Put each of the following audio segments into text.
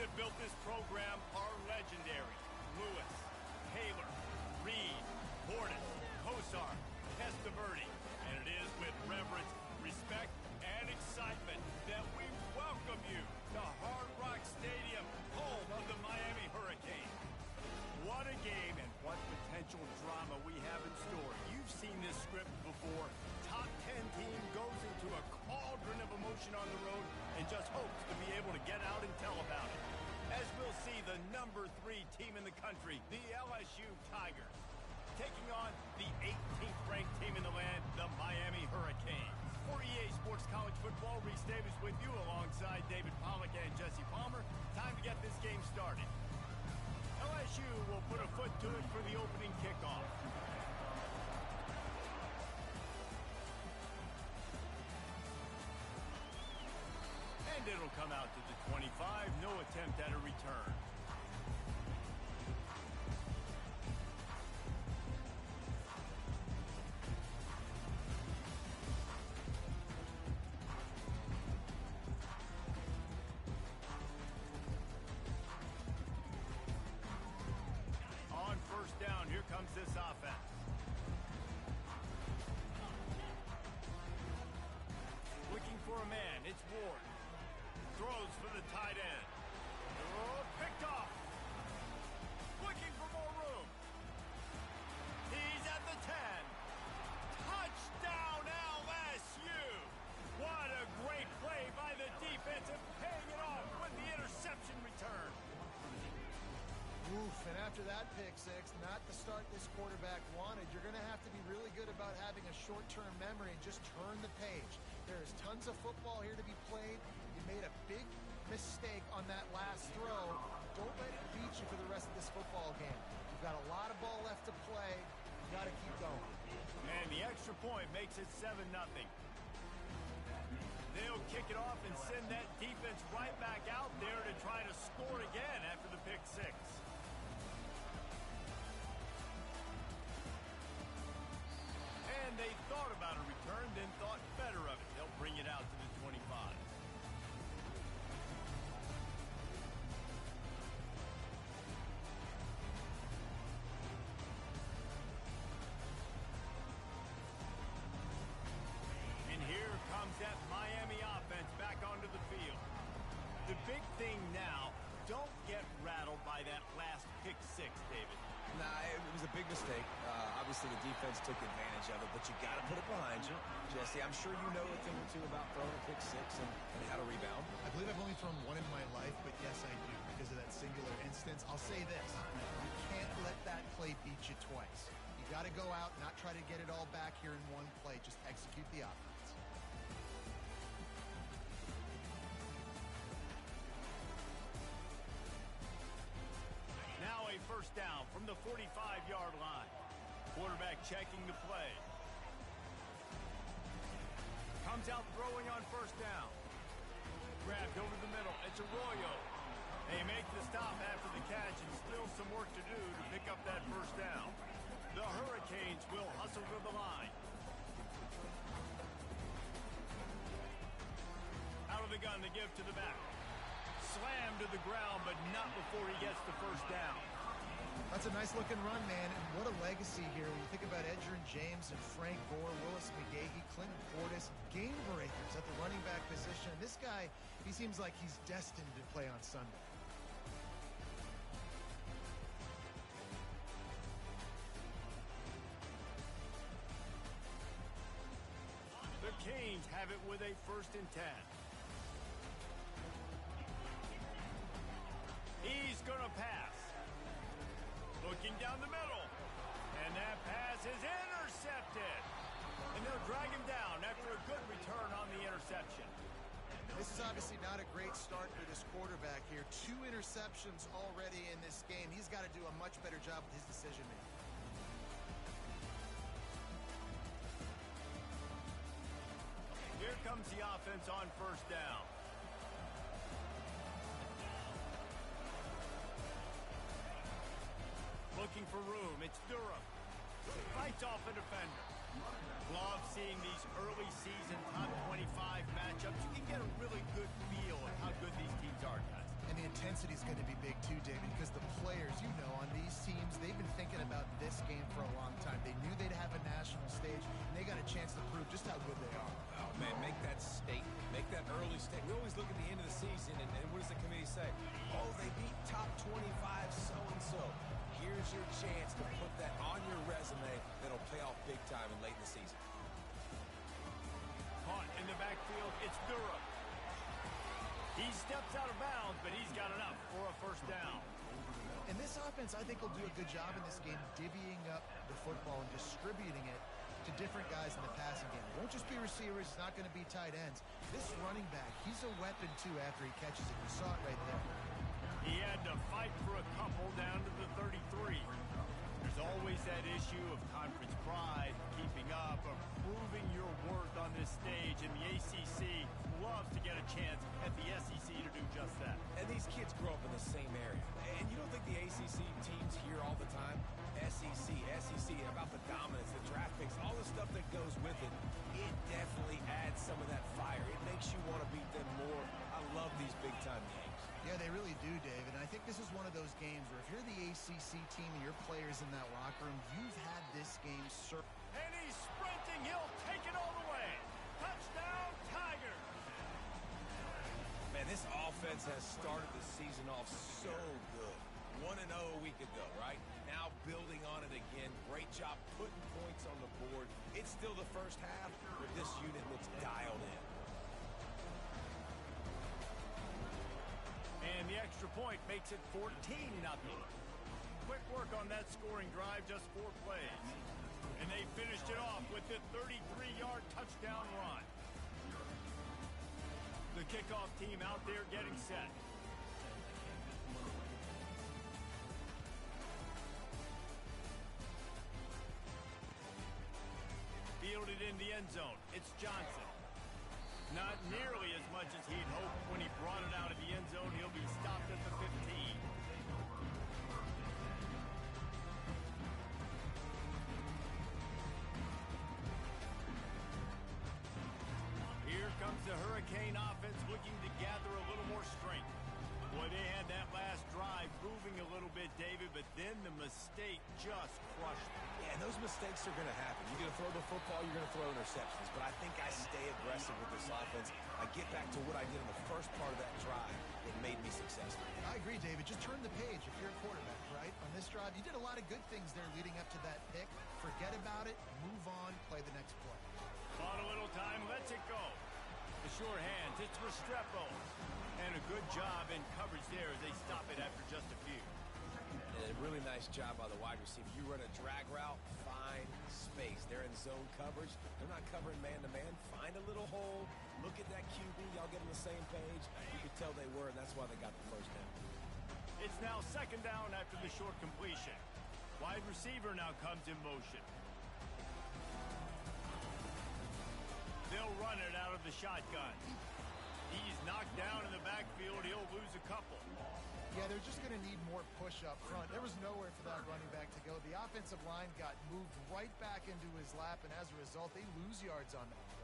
that built this program are legendary. Lewis, Taylor, Reed, Portis, Kosar, Testaverde. And it is with reverence, respect, and excitement that we welcome you to Hard Rock Stadium, home of the Miami Hurricanes. What a game and what potential drama we have in store. You've seen this script before. Top 10 team goes into a cauldron of emotion on the road and just hopes to be able to get out and tell about it. As we'll see, the number 3 team in the country, the LSU Tigers, taking on the 18th ranked team in the land, the Miami Hurricanes. For EA Sports College Football, Reese Davis with you alongside David Pollack and Jesse Palmer. Time to get this game started. LSU will put a foot to it for the opening kickoff. And it'll come out to the 25. No attempt at a return. First down, here comes this offense. Looking for a man, it's Ward. Throws for the tight end. Oh, picked off. Looking for more room. He's at the 10. Touchdown LSU. What a great play by the defense and paying it off with the interception return. Oof, and after that pick six, not the start this quarterback wanted. You're going to have to be really good about having a short-term memory and just turn the page. There is tons of football here to be played. You made a big mistake on that last throw. Don't let it beat you for the rest of this football game. You've got a lot of ball left to play. You've got to keep going. And the extra point makes it 7-0. They'll kick it off and send that defense right back out there to try to score again after the pick six. And they thought about a return, then thought better of it. They'll bring it out to the 25. And here comes that Miami offense back onto the field. The big thing now, don't get rattled by that last pick six, David. Nah, it was a big mistake. Obviously, the defense took advantage of it, but you got to put it behind you. Jesse, I'm sure you know a thing or two about throwing a pick six and how to rebound. I believe I've only thrown one in my life, but yes, I do, because of that singular instance. I'll say this. You can't let that play beat you twice. You got to go out, not try to get it all back here in one play. Just execute the offense. Now a first down from the 45-yard line. Quarterback checking the play. Comes out throwing on first down. Grabbed over the middle. It's Arroyo. They make the stop after the catch and still some work to do to pick up that first down. The Hurricanes will hustle to the line. Out of the gun to give to the back. Slammed to the ground, but not before he gets the first down. That's a nice-looking run, man, and what a legacy here. When you think about Edgerrin James and Frank Gore, Willis McGahee, Clinton Portis, game breakers at the running back position. And this guy, he seems like he's destined to play on Sunday. The Canes have it with a 1st and 10. He's going to pass. Looking down the middle. And that pass is intercepted. And they'll drag him down after a good return on the interception. This is obviously not a great start for this quarterback here. 2 interceptions already in this game. He's got to do a much better job with his decision-making. Here comes the offense on first down. Looking for room. It's Durham. Fights off a defender. Love seeing these early season top 25 matchups. You can get a really good feel of how good these teams are, guys. And the intensity is going to be big too, David, because the players, on these teams, they've been thinking about this game for a long time. They knew they'd have a national stage, and they got a chance to prove just how good they are. Oh, man, make that statement. Make that early statement. We always look at the end of the season, and what does the committee say? Oh, they beat top 25 so-and-so. Here's your chance to put that on your resume that'll pay off big time and late in the season. Caught in the backfield, it's Durham. He steps out of bounds, but he's got enough for a first down. And this offense, I think, will do a good job in this game divvying up the football and distributing it to different guys in the passing game. It won't just be receivers. It's not going to be tight ends. This running back, he's a weapon, too, after he catches it. You saw it right there. He had to fight for a couple down to the 33. There's always that issue of conference pride, keeping up, of proving your worth on this stage, and the ACC loves to get a chance at the SEC to do just that. And these kids grow up in the same area. And you don't think the ACC teams hear all the time? SEC, about the dominance, the draft picks, all the stuff that goes with it. It definitely adds some of that fire. It makes you want to beat them more. I love these big-time games. Yeah, they really do, David. And I think this is one of those games where if you're the ACC team and your players in that locker room, you've had this game served. And he's sprinting. He'll take it all the way. Touchdown, Tigers. Man, this offense has started the season off so good. 1-0 a week ago, right? Now building on it again. Great job putting points on the board. It's still the first half, but this unit looks dialed in. And the extra point makes it 14-0. Quick work on that scoring drive, just 4 plays. And they finished it off with the 33-yard touchdown run. The kickoff team out there getting set. Fielded in the end zone. It's Johnson. Not nearly as much as he'd hoped when he brought it out of the end zone. He'll be stopped at the 15. Here comes the Hurricane offense looking to gather a little more strength. Boy, they had that last drive moving a little bit, David, but then the mistake just crushed them. Yeah, and those mistakes are going to happen. You're going to throw the football, you're going to throw interceptions. But I think I stay aggressive with this offense. I get back to what I did in the first part of that drive that made me successful. I agree, David. Just turn the page if you're a quarterback, right? On this drive, you did a lot of good things there leading up to that pick. Forget about it, move on, play the next play. Bought a little time, lets it go. The sure hands, it's Restrepo. And a good job in coverage there as they stop it after just a few. And a really nice job by the wide receiver. You run a drag route, find space. They're in zone coverage. They're not covering man-to-man. Find a little hole. Look at that QB. Y'all get on the same page. You could tell they were, and that's why they got the first down. It's now second down after the short completion. Wide receiver now comes in motion. They'll run it out of the shotgun. He's knocked down in the backfield. He'll lose a couple. Yeah, they're just going to need more push up front. There was nowhere for that running back to go. The offensive line got moved right back into his lap, and as a result, they lose yards on that play.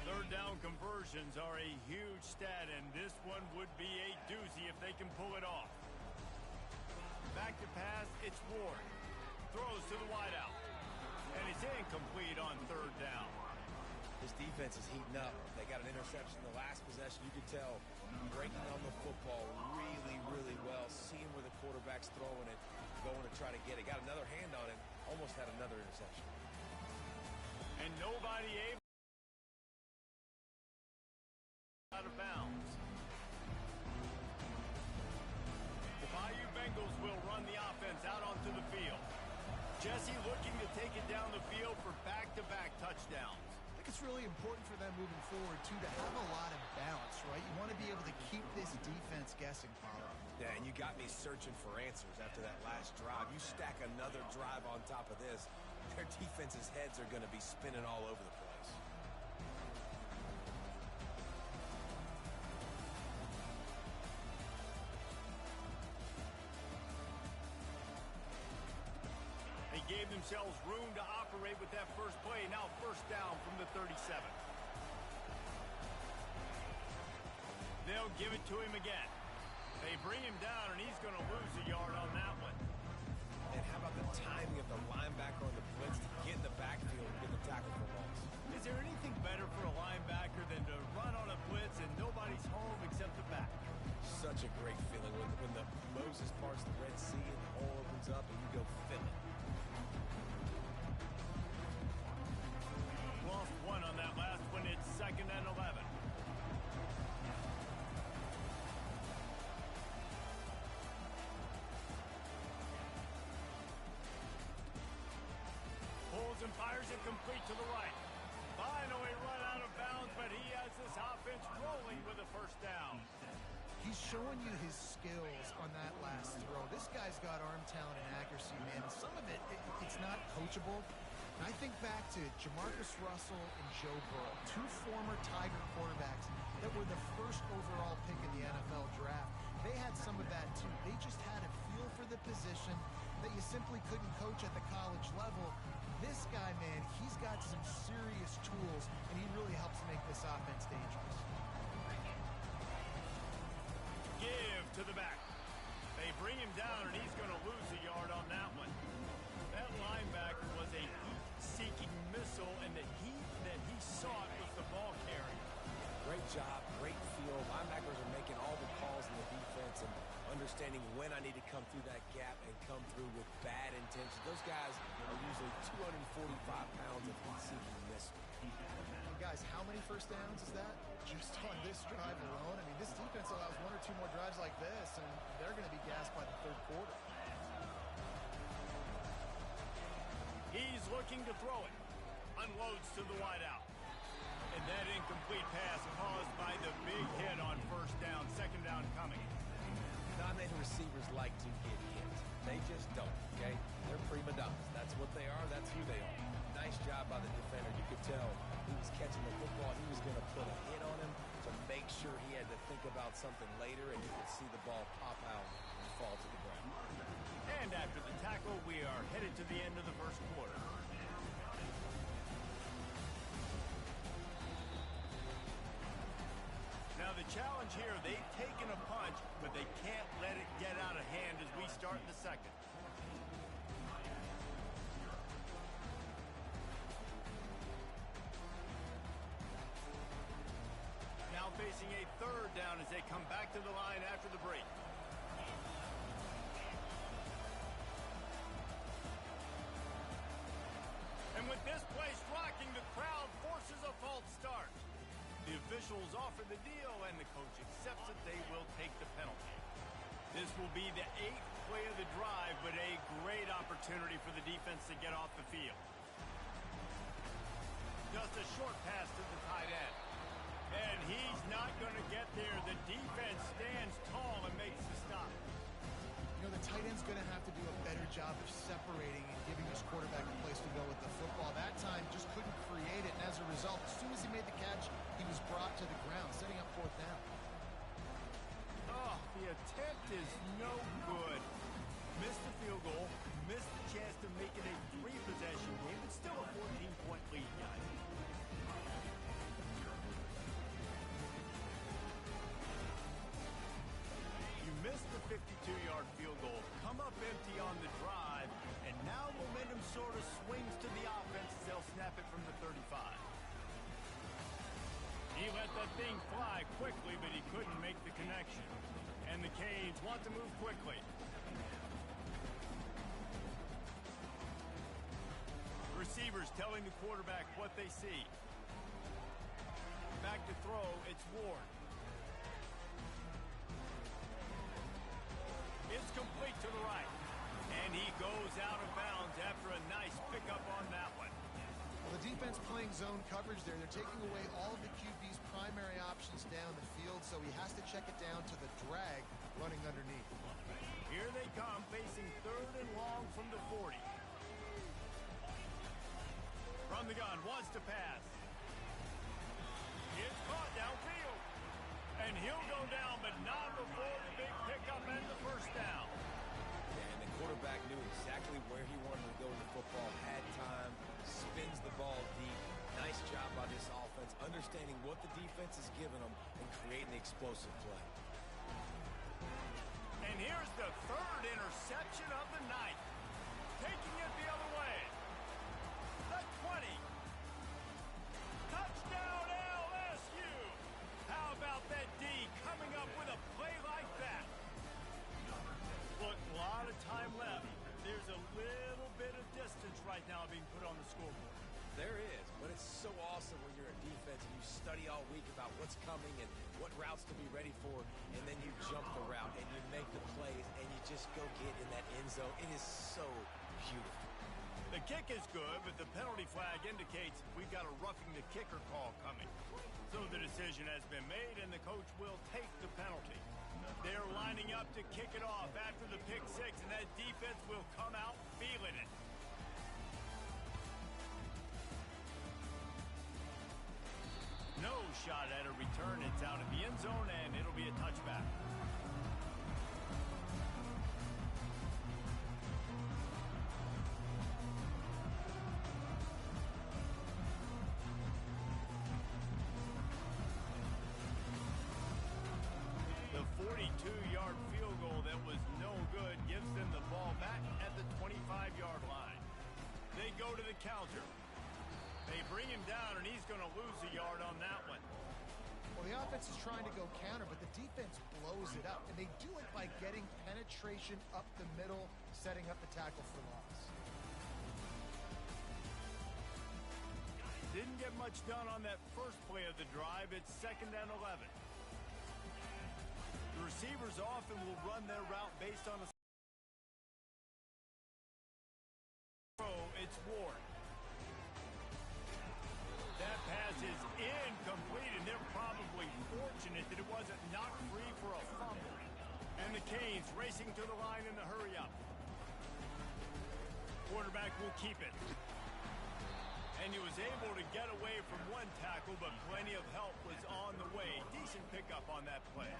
Third down conversions are a huge stat, and this one would be a doozy if they can pull it off. Back to pass, it's Ward. Throws to the wideout. And it's incomplete on third down. This defense is heating up. They got an interception the last possession. You could tell breaking on the football really, really well. Seeing where the quarterback's throwing it, going to try to get it. Got another hand on it. Almost had another interception. And nobody able out of bounds. The Bayou Bengals will run the offense out onto the field. Jesse looking to take it down the field for back-to-back touchdowns. I think it's really important for them moving forward, too, to have a lot of balance, right? You want to be able to keep this defense guessing, Paulo. Yeah, and you got me searching for answers after that last drive. You stack another drive on top of this, their defense's heads are going to be spinning all over the place. give themselves room to operate with that first play. Now first down from the 37. They'll give it to him again. They bring him down, and he's going to lose a yard on that one. And how about the timing of the linebacker on the blitz to get in the backfield and get the tackle for loss? Is there anything better for a linebacker than to run on a blitz and nobody's home except the back? Such a great feeling when the Moses parts the Red Sea and the hole opens up and you go fill it. Lost one on that last one. It's 2nd and 11. Pulls and fires it complete to the right. Finally run out of bounds, but he has this offense rolling with a first down. He's showing you his skills on that last throw. This guy's got arm talent and accuracy, man. And some of it's not coachable. And I think back to Jamarcus Russell and Joe Burrow, two former Tiger quarterbacks that were the first overall pick in the NFL draft. They had some of that, too. They just had a feel for the position that you simply couldn't coach at the college level. This guy, man, he's got some serious tools, and he really helps make this offense dangerous. Give to the back. They bring him down, and he's going to lose a yard on that one. That linebacker was a heat-seeking missile, and the heat that he sought was the ball carrier. Great job, great feel. Linebackers are making all the calls in the defense and understanding when I need to come through that gap and come through with bad intentions. Those guys are usually 245 pounds of heat-seeking missile. Guys, how many first downs is that? Just on this drive alone? I mean, this defense allows one or two more drives like this, and they're going to be gassed by the third quarter. He's looking to throw it. Unloads to the wideout. And that incomplete pass caused by the big hit on first down. 2nd down coming. Dominating receivers like to get hit. They just don't, okay? They're prima donnas. That's what they are. That's who they are. Nice job by the defender. You could tell he was catching the football. He was going to put a hit on him to make sure he had to think about something later, and you could see the ball pop out and fall to the ground. And after the tackle, we are headed to the end of the first quarter. Now the challenge here, they've taken a punch, but they can't let it get out of hand as we start in the second. Now facing a 3rd down as they come back to the line after the break. And with this place rocking, the crowd forces a false start. The officials offer the deal, and the coach accepts that they will take the penalty. This will be the 8th play of the drive, but a great opportunity for the defense to get off the field. Just a short pass to the tight end. And he's not going to get there. The defense stands tall and makes the stop. You know, the tight end's going to have to do a better job of separating and giving his quarterback a place to go with the football. That time just couldn't create it, and as a result, as soon as he made the catch, he was brought to the ground, setting up 4th down. Oh, the attempt is no good. Missed the field goal, missed the chance to make it a 3-possession game, but still a 14-point lead, guys. You missed the 52-yard field goal, come up empty on the drive, and now momentum sort of swings to the offense as they'll snap it from the 35. He let that thing fly quickly, but he couldn't make the connection. And the Canes want to move quickly. Receivers telling the quarterback what they see. Back to throw, it's Ward. It's complete to the right. And he goes out of bounds after a nice pickup on that one. Well, the defense playing zone coverage there. They're taking away all of the QB's primary options down the field, so he has to check it down to the drag running underneath. Here they come, facing 3rd and long from the 40. From the gun, wants to pass. It's caught downfield. And he'll go down, but not before the big pickup and the first down. And the quarterback knew exactly where he wanted to go in the football, had time, spins the ball deep. Nice job by this offense, understanding what the defense is giving them and creating the explosive play. And here's the third interception of the night. Taking it the other way. The 20. Touchdown LSU. How about that D coming up with a play like that? Look, a lot of time left. There's a little bit of distance right now being put on the scoreboard. There is, but it's so awesome when you're a defense and you study all week about what's coming and what routes to be ready for, and then you jump the route and you make the plays and you just go get in that end zone. It is so beautiful. The kick is good, but the penalty flag indicates we've got a roughing the kicker call coming. So the decision has been made, and the coach will take the penalty. They're lining up to kick it off after the pick six, and that defense will come out feeling it. No shot at a return. It's out of the end zone, and it'll be a touchback. The 42-yard field goal that was no good gives them the ball back at the 25-yard line. They go to the counter. They bring him down, and he's going to lose a yard on that one. Well, the offense is trying to go counter, but the defense blows it up, and they do it by getting penetration up the middle, setting up the tackle for loss. Didn't get much done on that first play of the drive. It's 2nd and 11. The receivers often will run their route based on a throw. It's Ward. That pass is incomplete, and they're probably fortunate that it wasn't knocked free for a fumble. And the Canes racing to the line in the hurry-up. Quarterback will keep it. And he was able to get away from one tackle, but plenty of help was on the way. Decent pickup on that play.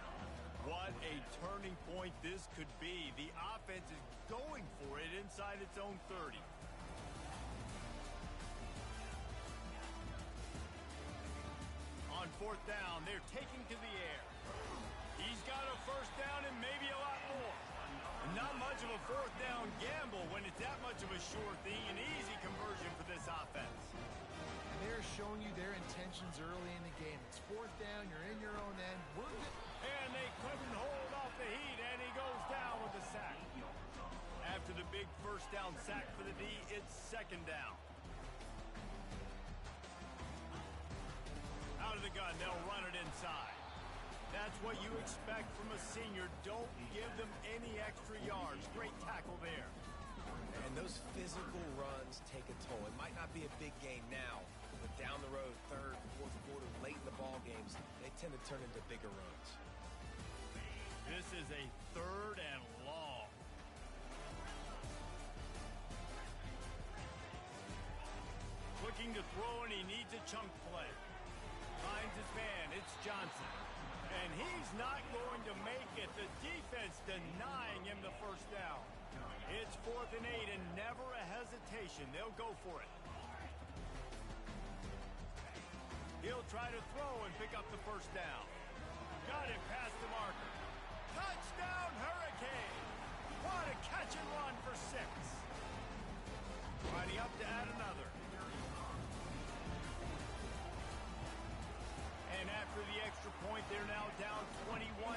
What a turning point this could be. The offense is going for it inside its own 30. On 4th down, they're taking to the air. He's got a first down and maybe a lot more. Not much of a 4th down gamble when it's that much of a sure thing. An easy conversion for this offense. They're showing you their intentions early in the game. It's 4th down, you're in your own end. And they couldn't hold off the heat, and he goes down with the sack. After the big first down sack for the D, it's 2nd down. Out of the gun, they'll run it inside. That's what you expect from a senior. Don't give them any extra yards. Great tackle there. And those physical runs take a toll. It might not be a big game now, but down the road, 3rd, 4th quarter, late in the ball games, they tend to turn into bigger runs. This is a 3rd and long. Looking to throw, and he needs a chunk play. Finds his man. It's Johnson. And he's not going to make it. The defense denying him the first down. It's 4th and 8, and never a hesitation. They'll go for it. He'll try to throw and pick up the first down. Got it past the marker. Touchdown, Hurricane! What a catch and run for 6. Lining up to add another. And after the extra point, they're now down 21-7.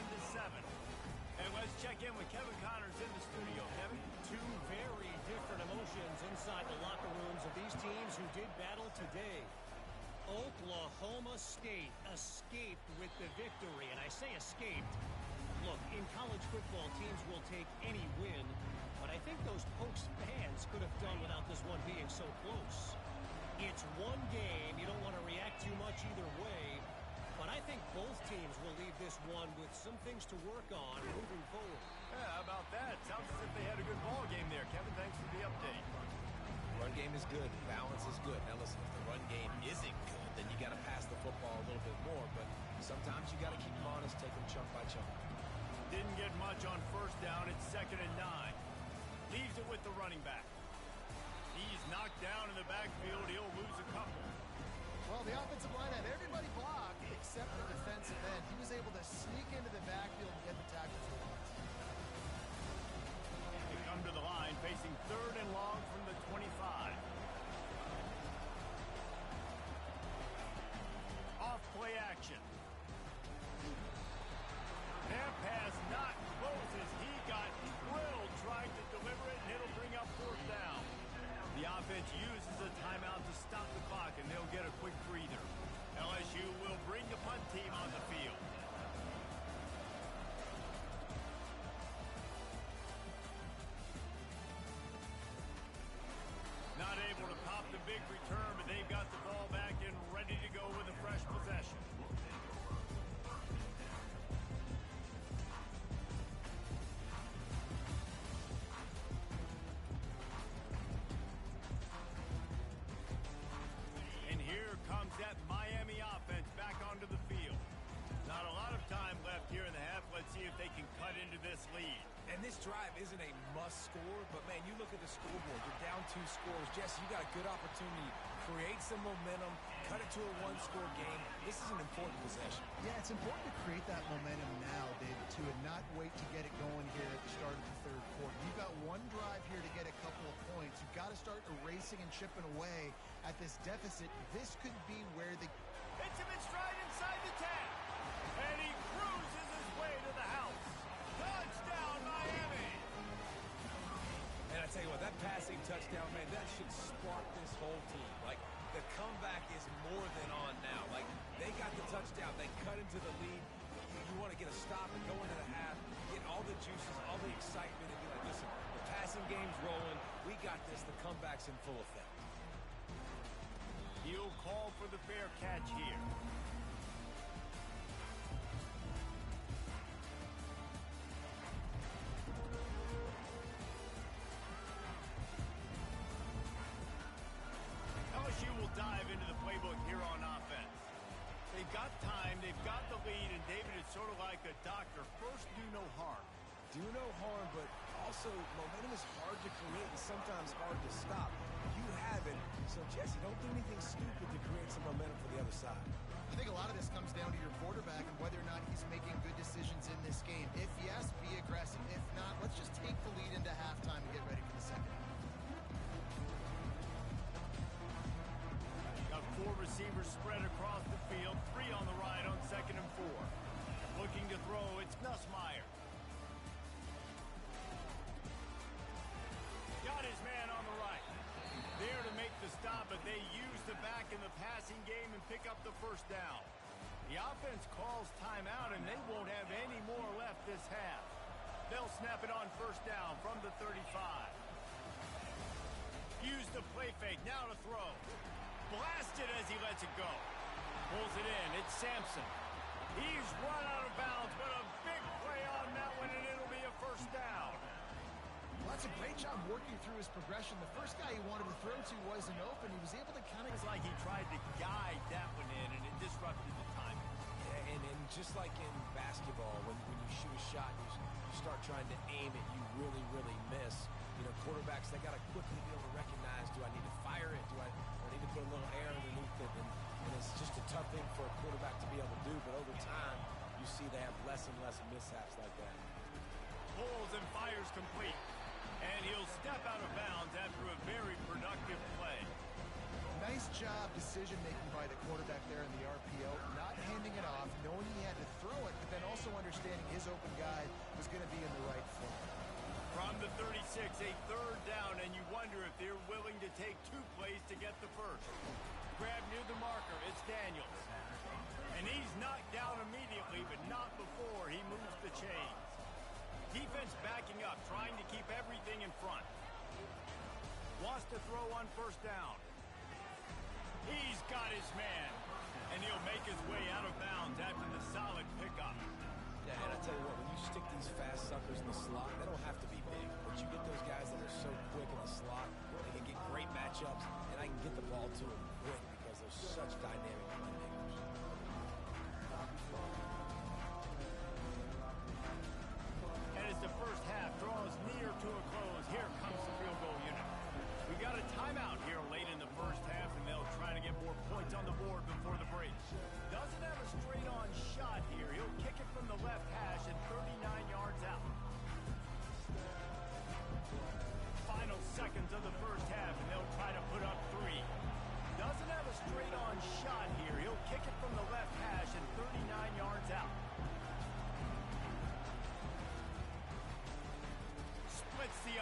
And let's check in with Kevin Connors in the studio. Kevin? Two very different emotions inside the locker rooms of these teams who did battle today. Oklahoma State escaped with the victory, and I say escaped. Look, in college football, teams will take any win, but I think those Pokes fans could have done without this one being so close. It's one game. You don't want to react too much either way, but I think both teams will leave this one with some things to work on moving forward. Yeah, how about that? Sounds as if they had a good ball game there. Kevin, thanks for the update. Run game is good. Balance is good. Now listen, if the run game isn't good, then you got to pass the football a little bit more, but sometimes you got to keep them honest, take them chunk by chunk. Didn't get much on first down. It's 2nd and 9. Leaves it with the running back. He's he's knocked down in the backfield. He'll lose a couple. Well, the offensive line had everybody blocked except the defensive end. He was able to sneak into the backfield and get the tackle for loss. They come to the line facing 3rd and long from the 25. Off play action. That pass not close as he got drilled trying to deliver it, and it'll bring up 4th down. The offense uses a timeout to stop the clock, and they'll get a quick breather. LSU will bring the punt team on the field. Not able to pop the big return, but they've got the ball back and ready to go with a fresh possession. And here comes that Miami offense back onto the field. Not a lot of time left here in the half. Let's see if they can cut into this lead. And this drive isn't a must score, but, man, you look at the scoreboard. You're down 2 scores. Jesse, you got a good opportunity. Create some momentum. Cut it to a 1-score game. This is an important possession. Yeah, it's important to create that momentum now, David, too, and not wait to get it going here at the start of the 3rd quarter. You've got one drive here to get a couple of points. You've got to start erasing and chipping away at this deficit. This could be where the... Hits him in stride inside the 10. And he cruises his way to the house. Touchdown, Miami. And I tell you what, that passing touchdown, man, that should spark this whole team. Like, the comeback is more than on now. Like, they got the touchdown. They cut into the lead. You want to get a stop and go into the half, get all the juices, all the excitement, and be like, listen, the passing game's rolling. We got this. The comeback's in full effect. He'll call for the fair catch here. LSU will dive into the playbook here on offense. They've got time, they've got the lead, and David is sort of like a doctor. First, do no harm. Do no harm, but also momentum is hard to create and sometimes hard to stop. You have it, so Jesse, don't do anything stupid to create some momentum for the other side. I think a lot of this comes down to your quarterback and whether or not he's making good decisions in this game. If yes, be aggressive. If not, let's just take the lead into halftime and get ready for the second half. Got 4 receivers spread across the field, 3 on the right on 2nd and 4. Looking to throw, it's Nussmeier. Got his man on the right. There to make the stop, but they use the back in the passing game and pick up the 1st down. The offense calls timeout, and they won't have any more left this half. They'll snap it on 1st down from the 35. Use the play fake, now to throw. Blasted as he lets it go. Pulls it in, it's Sampson. He's run out of bounds, but a big play on that one, and it'll be a 1st down. Well, that's a great job working through his progression. The first guy he wanted to throw to wasn't open. He was able to kind of... It's like he tried to guide that one in, and it disrupted the timing. Yeah, and just like in basketball, when you shoot a shot, you start trying to aim it, you really miss. You know, quarterbacks, they got to quickly be able to recognize, do I need to fire it? Do I need to put a little air underneath it? And it's just a tough thing for a quarterback to be able to do, but over time, you see they have less and less mishaps like that. Pulls and fires complete. And he'll step out of bounds after a very productive play. Nice job decision-making by the quarterback there in the RPO. Not handing it off, knowing he had to throw it, but then also understanding his open guy was going to be in the right front. From the 36, a 3rd down, and you wonder if they're willing to take 2 plays to get the 1st. Grab near the marker, it's Daniels. And he's knocked down immediately, but not before he moves the chains. Defense backing up, trying to keep everything in front. Wants to throw on 1st down. He's got his man, and he'll make his way out of bounds after the solid pickup. Yeah, and I tell you what, when you stick these fast suckers in the slot, they don't have to be big, but you get those guys that are so quick in the slot, they can get great matchups, and I can get the ball to them quick because they're such dynamic playmakers. And as the 1st half draws near to a close, here comes the field goal unit. We got a timeout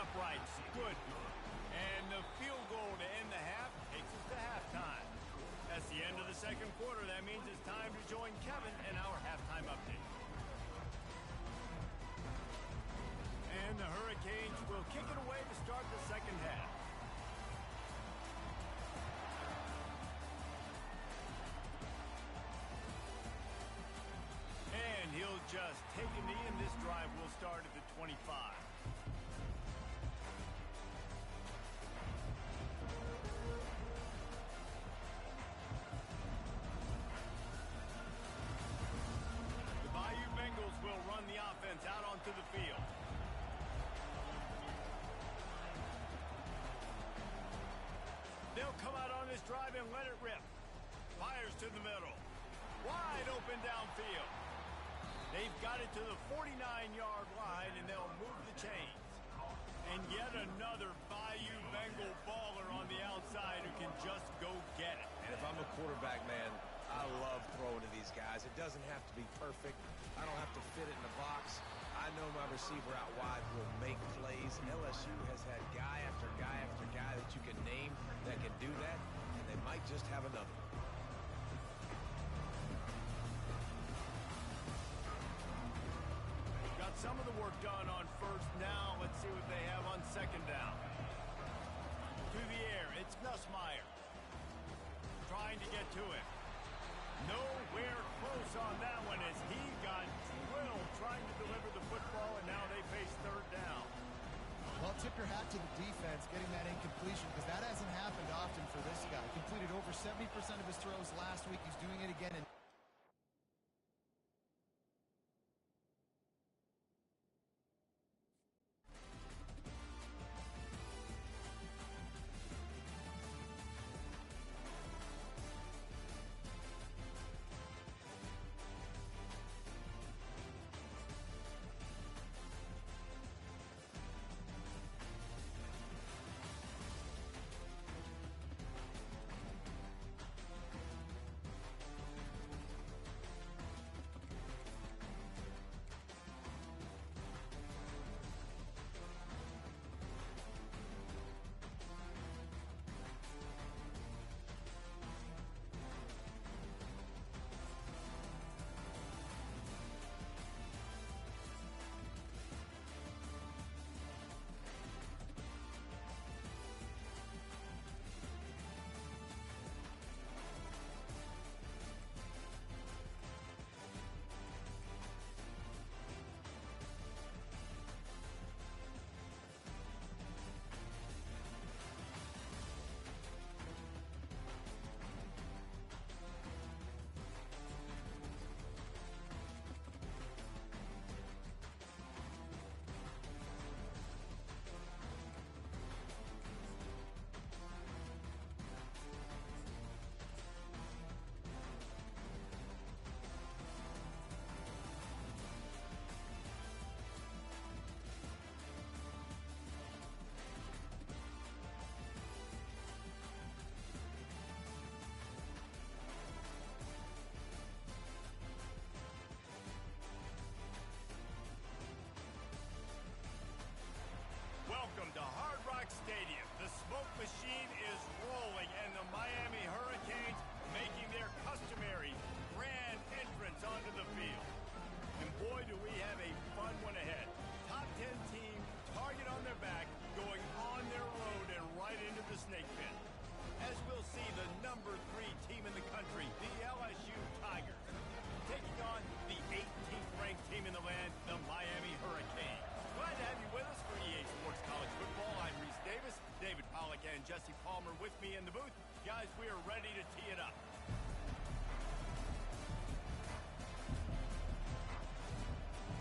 uprights. Good. And the field goal to end the half takes us to halftime. That's the end of the second quarter. That means it's time to join Kevin in our halftime update. And the Hurricanes will kick it away to start the second half. And he'll just take a knee, and this drive will start at the 25. Will run the offense out onto the field. They'll come out on this drive and let it rip. Fires to the middle. Wide open downfield. They've got it to the 49-yard line, and they'll move the chains. And yet another Bayou Bengal baller on the outside who can just go get it. And if I'm a quarterback, man, I love throwing to these guys. It doesn't have to be perfect. I don't have to fit it in the box. I know my receiver out wide will make plays. LSU has had guy after guy after guy that you can name that can do that, and they might just have another. Got some of the work done on first. Now let's see what they have on second down. To the air, it's Nussmeier. Trying to get to it. Nowhere close on that one as he got drilled trying to deliver the football, and now they face third down. Well, tip your hat to the defense getting that incompletion, because that hasn't happened often for this guy. Completed over 70% of his throws last week. He's doing it again. Welcome to Hard Rock Stadium. The smoke machine is rolling, and the Miami Hurricanes making their customary grand entrance onto the field. And boy, do we have a fun one ahead. Top 10 team, target on their back, going on their road and right into the snake pit. As we'll see, the number 3 team in the country, the LSU Tigers, taking on the 18th ranked team in the land, the Miami Hurricanes. Glad to have you with us for EA Sports College Football. I'm Reese Davis, David Pollack, and Jesse Palmer with me in the booth. Guys, we are ready to tee it up.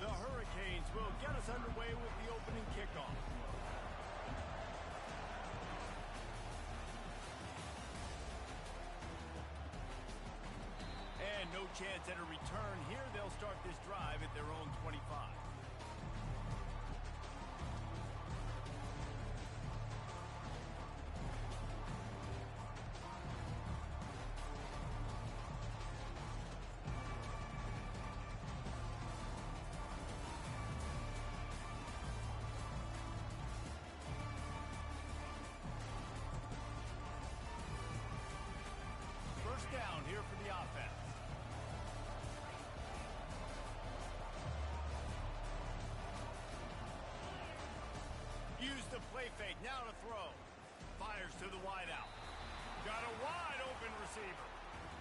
The Hurricanes will get us underway with the opening kickoff. And no chance at a return here. They'll start this drive at their own 25. here for the offense. Use the play fake, now to throw. Fires to the wideout. Got a wide open receiver.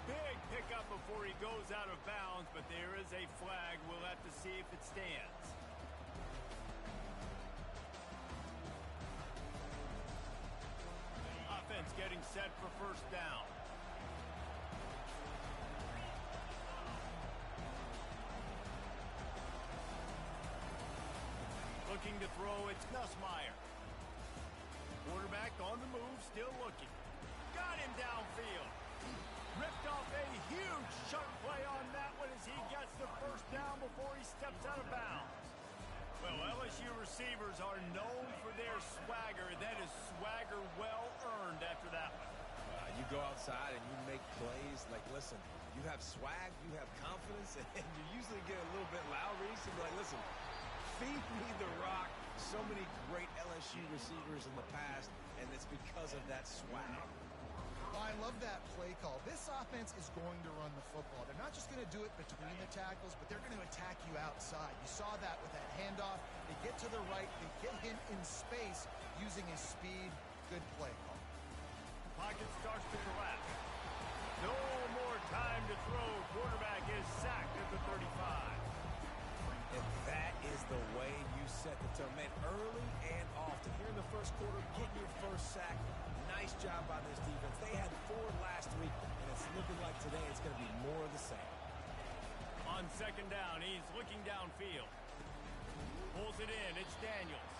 Big pickup before he goes out of bounds, but there is a flag. We'll have to see if it stands. Offense getting set for first down. Looking to throw, it's Nussmeier. Quarterback on the move, still looking. Got him downfield. Ripped off a huge chunk play on that one as he gets the first down before he steps out of bounds. Well, LSU receivers are known for their swagger. That is swagger well earned after that one. You go outside and you make plays. Like, listen, you have swag, you have confidence, and you usually get a little bit loud. Reese, and be like, listen, feed me the rock. So many great LSU receivers in the past, and it's because of that swag. Oh, I love that play call. This offense is going to run the football. They're not just going to do it between the tackles, but they're going to attack you outside. You saw that with that handoff. They get to the right. They get him in space using his speed. Good play call. Pocket starts to the left. No more time to throw. Quarterback is sacked at the 35. And that is the way you set the tone. Man, early and often. Here in the first quarter, getting your first sack. Nice job by this defense. They had 4 last week, and it's looking like today it's going to be more of the same. On second down, he's looking downfield. Pulls it in. It's Daniels.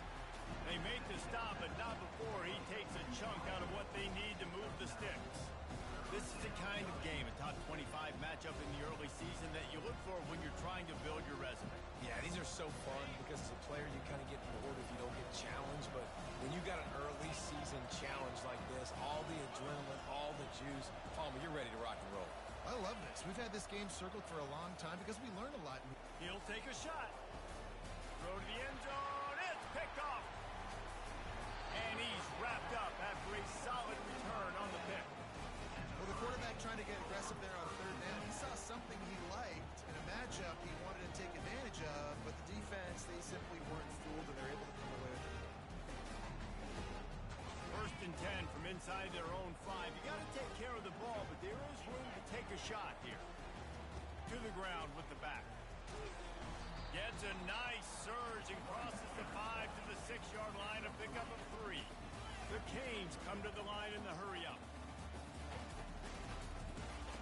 They make the stop, but not before he takes a chunk out of what they need to move the sticks. This is the kind of game, a top 25 matchup in the early season that you look for when you're trying to build your resume. Yeah, these are so fun because as a player you kind of get bored if you don't get challenged, but when you got an early season challenge like this, all the adrenaline, all the juice, Palmer, you're ready to rock and roll. I love this. We've had this game circled for a long time because we learn a lot. He'll take a shot. Throw to the end zone. It's picked off. And he's wrapped up after a solid return on the pick. Well, the quarterback trying to get aggressive there on third down. He saw something he liked in a matchup he wanted to take advantage of, but the defense, they simply weren't fooled, and they're able to come away with it. First and 10 from inside their own 5. You got to take care of the ball, but there is room to take a shot here. To the ground with the back. Gets a nice surge and crosses the 5 to the 6-yard line, a pickup of 3. The Canes come to the line in the hurry-up.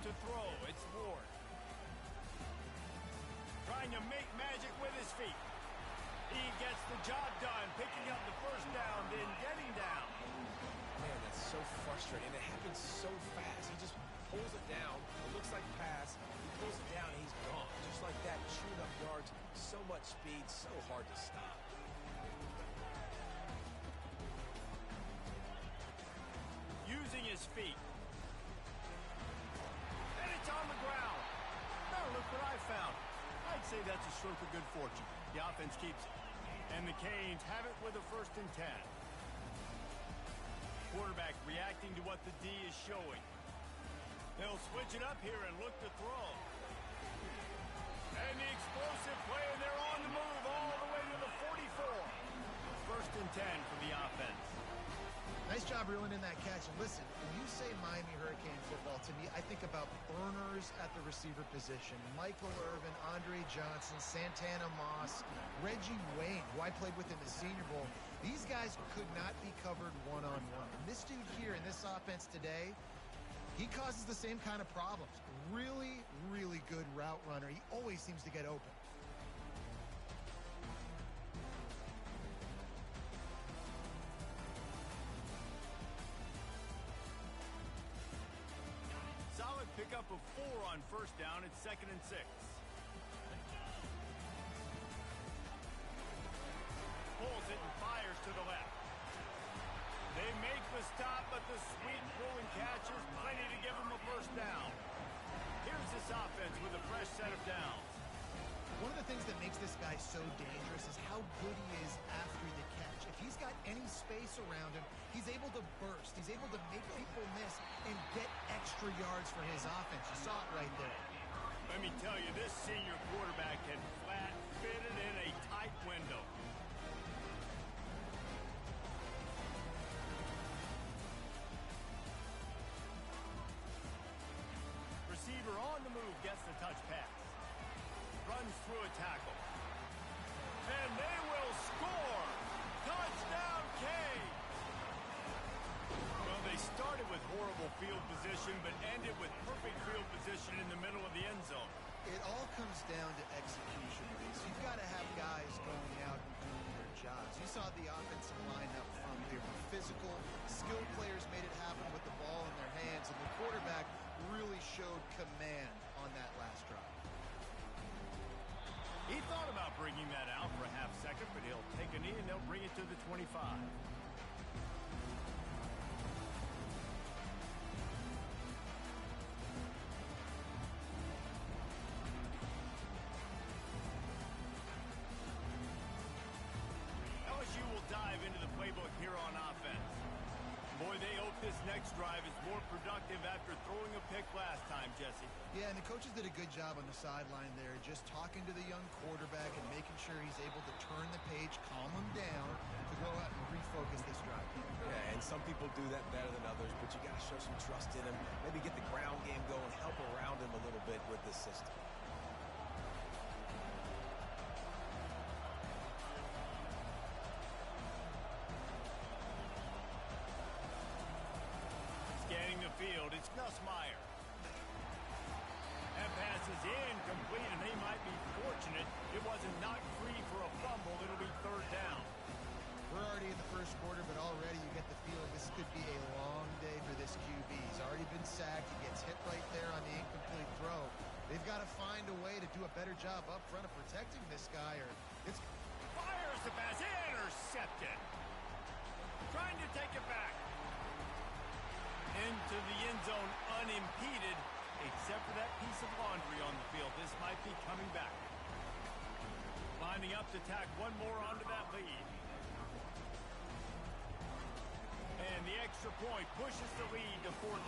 To throw, it's Ward. Trying to make magic with his feet. He gets the job done, picking up the first down, then getting down. Man, that's so frustrating. It happens so fast. He just pulls it down. It looks like pass. He pulls it down, and he's gone. Just like that, chewing up yards. So much speed, so hard to stop. Using his feet. And it's on the ground. Now look what I found. I'd say that's a stroke of good fortune. The offense keeps it. And the Canes have it with a first and 10. Quarterback reacting to what the D is showing. They'll switch it up here and look to throw. And the explosive play, and they're on the move all the way to the 44. First and 10 for the offense. Nice job reeling in that catch. And listen, when you say Miami Hurricane football, to me, I think about burners at the receiver position. Michael Irvin, Andre Johnson, Santana Moss, Reggie Wayne, who I played with in the Senior Bowl. These guys could not be covered one-on-one. And this dude here in this offense today, he causes the same kind of problems. Really, really good route runner. He always seems to get open. Solid pickup of 4 on first down. It's 2nd and 6. Pulls it and fires to the left. They make the stop, but the sweet pulling catch is plenty to give them a first down. Here's this offense with a fresh set of downs. One of the things that makes this guy so dangerous is how good he is after the catch. If If he's got any space around him, he's able to burst. He's able to make people miss and get extra yards for his offense. You saw it right there. Let me tell you, this senior quarterback can flat fit it in a tight window. Receiver on the move, gets the touch pass. Runs through a tackle. And they will score! Touchdown, K! Well, they started with horrible field position, but ended with perfect field position in the middle of the end zone. It all comes down to execution, Reese. You've got to have guys going out and doing their jobs. You saw the offensive line up front. They were physical. Skilled players made it happen with the ball in their hands, and the quarterback really showed command on that last drive. He thought about bringing that out for a half second, but he'll take a knee and they'll bring it to the 25. LSU will dive into the playbook here on offense. Boy, they hope this next drive is more productive after throwing a pick last time, Jesse. Yeah, and the coaches did a good job on the sideline there, just talking to the young quarterback and making sure he's able to turn the page, calm him down, to go out and refocus this drive. Yeah, and some people do that better than others, but you got to show some trust in him. Maybe get the ground game going, help around him a little bit with this system. Scanning the field, it's Nussmeier. That pass is incomplete, and they might be fortunate it wasn't knocked free for a fumble. It'll be third down. We're already in the first quarter, but already you get the feeling this could be a long day for this QB. He's already been sacked. He gets hit right there on the incomplete throw. They've got to find a way to do a better job up front of protecting this guy, or it's... Fires the pass, intercepted. Trying to take it back. Into the end zone unimpeded, except for that piece of laundry on the field. This might be coming back. Lining up to tack one more onto that lead. And the extra point pushes the lead to 14.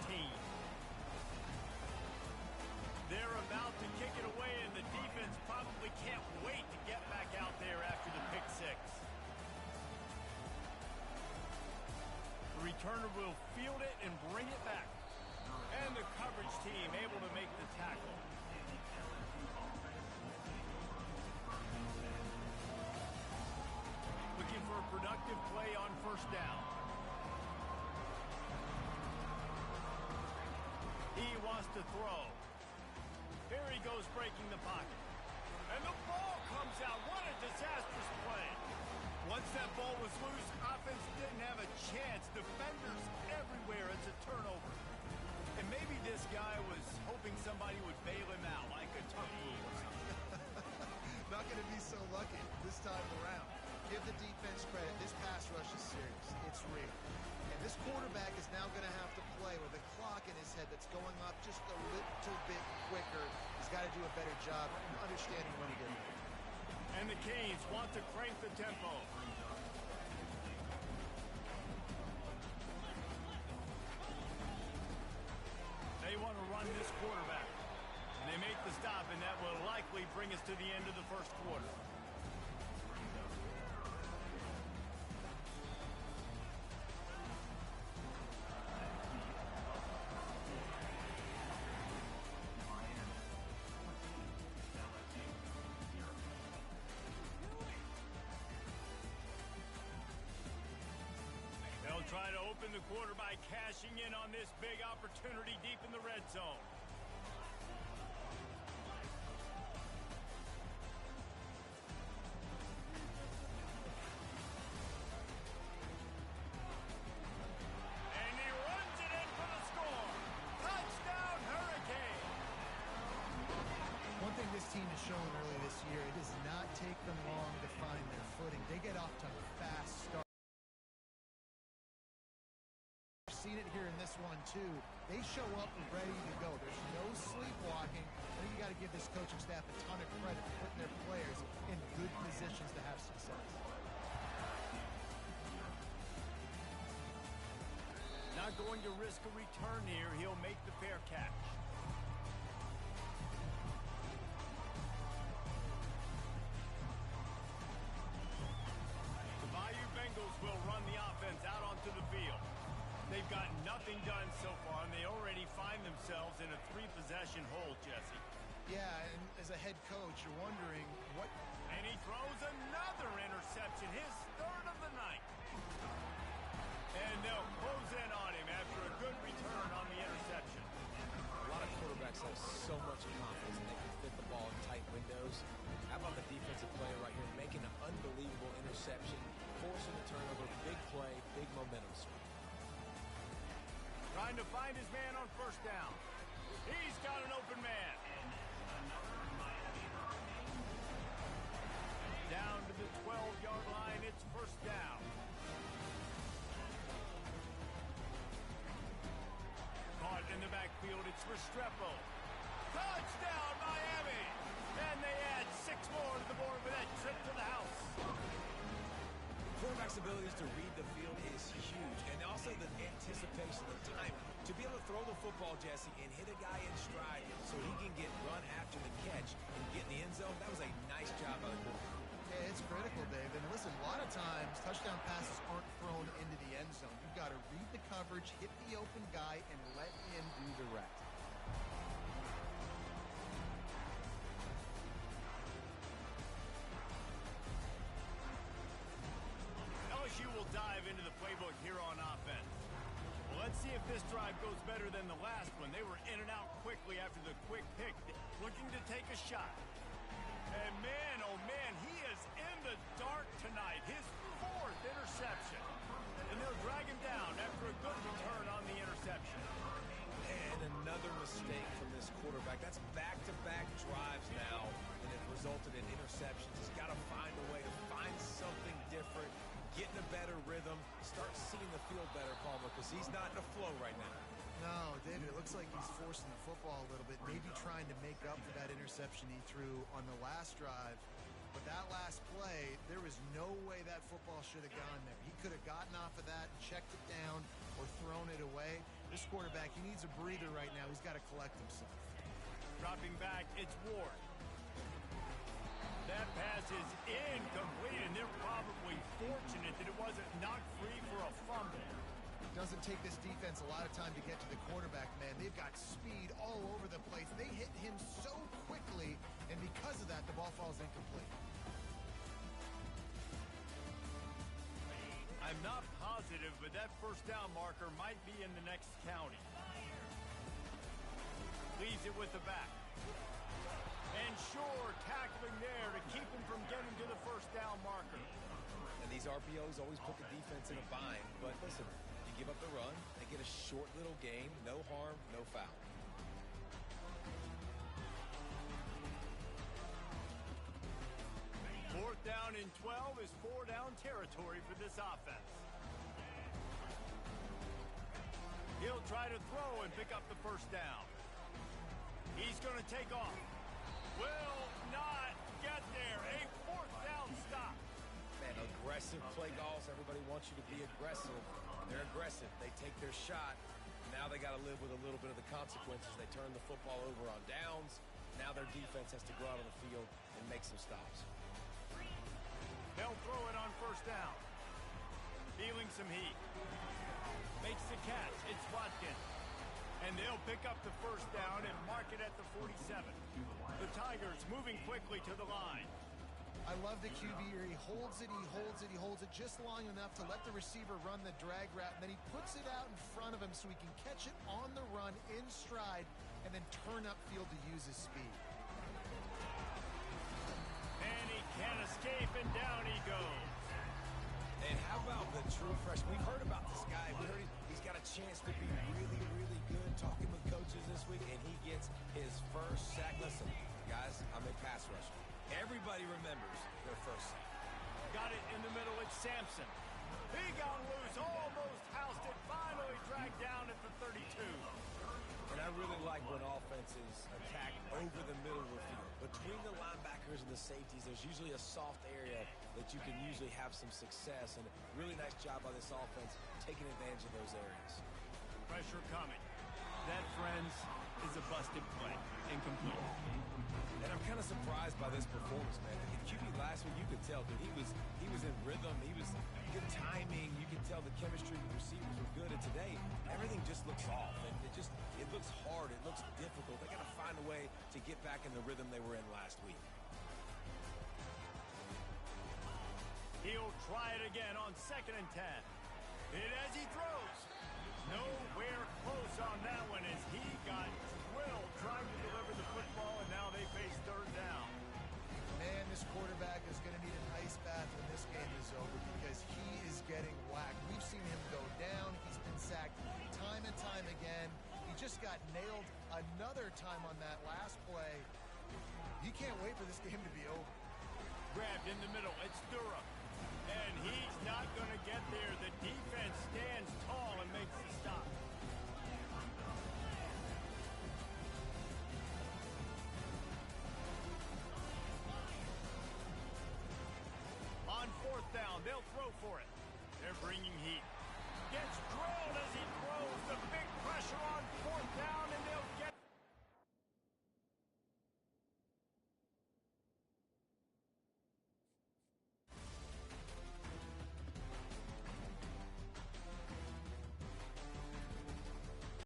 They're about to kick it away, and the defense probably can't wait to get back out there after the pick six. The returner will field it and bring it back. And the coverage team able to make the tackle. Looking for a productive play on first down. He wants to throw. Here he goes breaking the pocket. And the ball comes out. What a disastrous play. Once that ball was loose, offense didn't have a chance. Defenders everywhere. It's a turnover. And maybe this guy was hoping somebody would bail him out like a turkey or something. Not going to be so lucky this time around. Give the defense credit. This pass rush is serious. It's real. And this quarterback is now going to have to play with a clock in his head that's going up just a little bit quicker. He's got to do a better job understanding when to get it. And the Canes want to crank the tempo. They want to run this quarterback. And they make the stop, and that will likely bring us to the end of the first quarter. They'll try to open the quarter by cashing in on this big opportunity deep in the red zone. And he runs it in for the score. Touchdown, Hurricane. One thing this team has shown early this year, it does not take them long to find their footing. They get off to a fast start. Seen it here in this one too. They show up ready to go. There's no sleepwalking. I think you got to give this coaching staff a ton of credit for putting their players in good positions to have success. going to risk a return here. He'll make the fair catch. The Bayou Bengals will run the offense out onto the field. They've got nothing done so far, and they already find themselves in a 3-possession hole, Jesse. Yeah, and as a head coach, you're wondering what... And he throws another interception, his third of the night. And they'll close in on him after a good return on the interception. A lot of quarterbacks have so much confidence and they can fit the ball in tight windows. How about the defensive player right here making an unbelievable interception, forcing the turnover, big play, big momentum swing. Trying to find his man on first down. He's got an open man. Down to the 12-yard line, it's first down. Caught in the backfield, it's Restrepo. Touchdown, Miami! And they add 6 more to the board with that trip to the house. Quarterback's abilities to read the field is huge, and also the anticipation, the timing. To be able to throw the football, Jesse, and hit a guy in stride so he can get run after the catch and get in the end zone, that was a nice job by the quarterback. Yeah, it's critical, Dave. And listen, a lot of times, touchdown passes aren't thrown into the end zone. You've got to read the coverage, hit the open guy, and let him do the rest. LSU will dive into the playbook here on offense. Well, let's see if this drive goes better than the last one. They were in and out quickly after the quick pick, looking to take a shot. And man, oh man, he is in the dark tonight. His 4th interception. And they'll drag him down after a good return on the interception. And another mistake from this quarterback. That's back-to-back drives now, and it resulted in interceptions. He's got to find a way to find something different, get in a better rhythm, start seeing the field better, Palmer, because he's not in a flow right now. No, David, it looks like he's forcing the football a little bit, maybe trying to make up for that interception he threw on the last drive. But that last play, there was no way that football should have gone there. He could have gotten off of that, checked it down, or thrown it away. This quarterback, he needs a breather right now. He's got to collect himself. Dropping back, it's Ward. That pass is incomplete, and they're probably fortunate that it wasn't knocked free for a fumble. Doesn't take this defense a lot of time to get to the quarterback, man. They've got speed all over the place. They hit him so quickly, and because of that, the ball falls incomplete. I'm not positive, but that first down marker might be in the next county. Leaves it with the back. And Shore tackling there to keep him from getting to the first down marker. And these RPOs always put the defense in a bind, but listen, you give up the run, they get a short little game, no harm, no foul. Fourth down and 12 is 4-down territory for this offense. He'll try to throw and pick up the first down. He's going to take off. Will not get there. A 4th down stop. Man, aggressive play calls. Everybody wants you to be aggressive. They're aggressive. They take their shot. Now they got to live with a little bit of the consequences. They turn the football over on downs. Now their defense has to go out on the field and make some stops. They'll throw it on first down. Feeling some heat. Makes the catch. It's Watkins. And they'll pick up the first down and mark it at the 47. The Tigers moving quickly to the line. I love the QB here. He holds it, he holds it, he holds it just long enough to let the receiver run the drag route, and then he puts it out in front of him so he can catch it on the run in stride and then turn upfield to use his speed. And he can't escape, and down he goes. And how about the true freshman? We've heard about this guy. We heard he's got a chance to be really, really good. Talking with coaches this week, and he gets his first sack. Listen, guys, I'm a pass rusher. Everybody remembers their first sack. Got it in the middle. It's Sampson. He got loose, almost housed it, finally dragged down at the 32. And I really like when offenses attack over the middle of the field. Between the linebackers and the safeties, there's usually a soft area that you can usually have some success. And a really nice job by this offense taking advantage of those areas. Pressure coming. That, friends, is a busted play. Incomplete. And I'm kind of surprised by this performance, man. In QB last week, you could tell that he was in rhythm. He was good timing. You could tell the chemistry with receivers were good. And today, everything just looks off. And it looks hard. It looks difficult. They got to find a way to get back in the rhythm they were in last week. He'll try it again on 2nd and 10. And as he throws, nowhere close on that one as he got drilled trying to deliver the football, and now they face 3rd down. Man, this quarterback is going to need an ice bath when this game is over because he is getting whacked. We've seen him go down. He's been sacked time and time again. He just got nailed another time on that last play. You can't wait for this game to be over. Grabbed in the middle. It's Durham. And he's not going to get there. The defense stands tall and makes the stop. On 4th down, they'll throw for it. They're bringing heat. Gets drilled as he throws. The big pressure on 4th down, and they'll